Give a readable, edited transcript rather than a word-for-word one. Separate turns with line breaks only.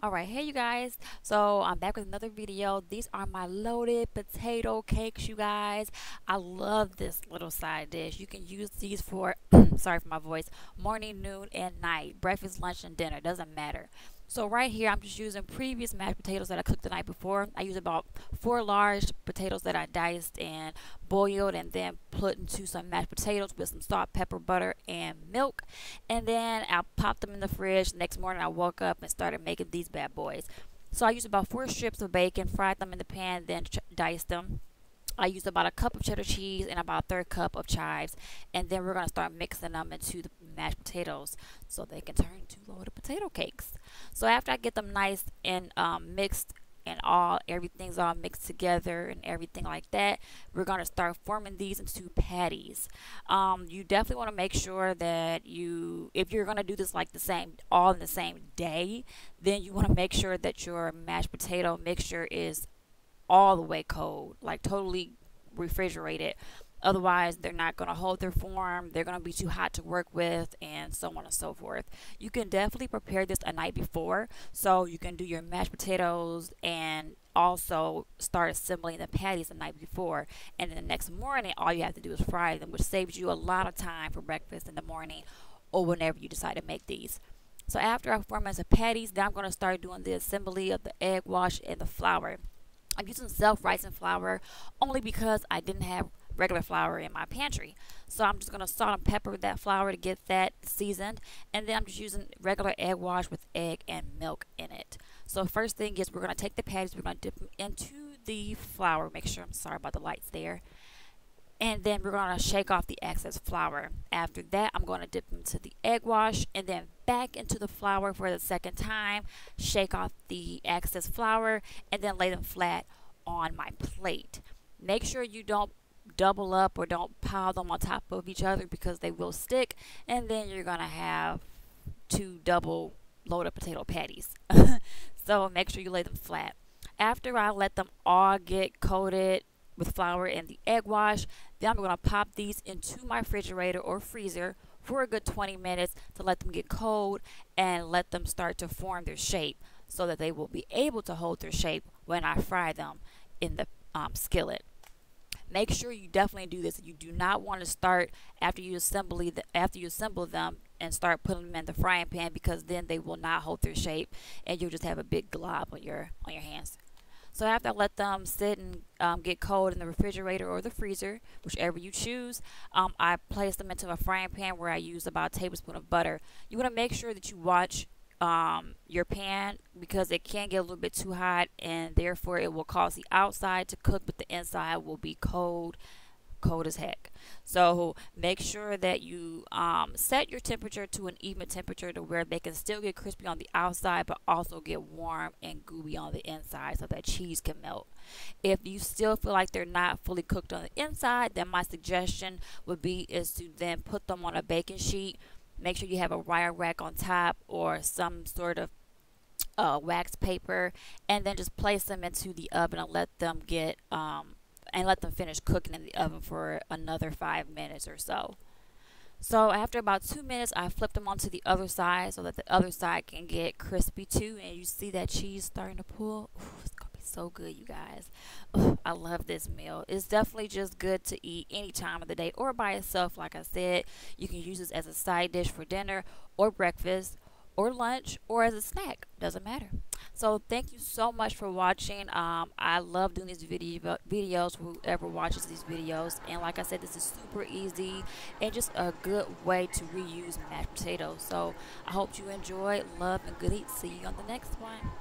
Alright, hey you guys, so I'm back with another video. These are my loaded potato cakes, you guys. I love this little side dish. You can use these for sorry for my voice, morning, noon, and night, breakfast, lunch, and dinner, doesn't matter. So right here I'm just using previous mashed potatoes that I cooked the night before. I use about 4 large potatoes that I diced and boiled and then put into some mashed potatoes with some salt, pepper, butter, and milk. And then I popped them in the fridge. Next morning I woke up and started making these bad boys. So I used about 4 strips of bacon, fried them in the pan, then diced them. I used about a cup of cheddar cheese and about a third cup of chives, and then we're going to start mixing them into the mashed potatoes so they can turn into loaded potato cakes. So after I get them nice and mixed and everything's all mixed together and everything like that, we're going to start forming these into patties. You definitely want to make sure that if you're going to do this like all in the same day, then you want to make sure that your mashed potato mixture is all the way cold, like totally refrigerated. Otherwise they're not going to hold their form, they're going to be too hot to work with, and so on and so forth. You can definitely prepare this a night before, so you can do your mashed potatoes and also start assembling the patties the night before, and then the next morning all you have to do is fry them, which saves you a lot of time for breakfast in the morning or whenever you decide to make these. So after I form as the patties, then I'm going to start doing the assembly of the egg wash and the flour. I'm using self-rising flour only because I didn't have regular flour in my pantry. So I'm just going to salt and pepper that flour to get that seasoned. And then I'm just using regular egg wash with egg and milk in it. So first thing is we're going to take the patties, we're going to dip them into the flour. Make sure, I'm sorry about the lights there. And then we're going to shake off the excess flour. After that, I'm going to dip them into the egg wash and then back into the flour for the second time, shake off the excess flour, and then lay them flat on my plate. Make sure you don't double up or don't pile them on top of each other because they will stick, and then you're going to have 2 double loaded potato patties. So make sure you lay them flat. After I let them all get coated with flour and the egg wash, then I'm going to pop these into my refrigerator or freezer for a good 20 minutes to let them get cold and let them start to form their shape so that they will be able to hold their shape when I fry them in the skillet. Make sure you definitely do this. You do not want to start after you assemble them and start putting them in the frying pan, because then they will not hold their shape and you'll just have a big glob on your hands. So after I let them sit and get cold in the refrigerator or the freezer, whichever you choose, I place them into a frying pan where I use about a tablespoon of butter. You want to make sure that you watch your pan, because it can get a little bit too hot and therefore it will cause the outside to cook but the inside will be cold as heck. So make sure that you set your temperature to an even temperature to where they can still get crispy on the outside but also get warm and gooey on the inside so that cheese can melt. If you still feel like they're not fully cooked on the inside, then my suggestion would be is to then put them on a baking sheet. Make sure you have a wire rack on top or some sort of wax paper, and then just place them into the oven and let them finish cooking in the oven for another 5 minutes or so. So after about 2 minutes, I flip them onto the other side so that the other side can get crispy too, and you see that cheese starting to pull. Ooh, it's gonna be so good, you guys. Ooh, I love this meal. It's definitely just good to eat any time of the day or by itself. Like I said, you can use this as a side dish for dinner or breakfast or lunch or as a snack, doesn't matter. So thank you so much for watching. I love doing these videos for whoever watches these videos, and like I said, this is super easy and just a good way to reuse mashed potatoes. So I hope you enjoy. Love and good eats. See you on the next one.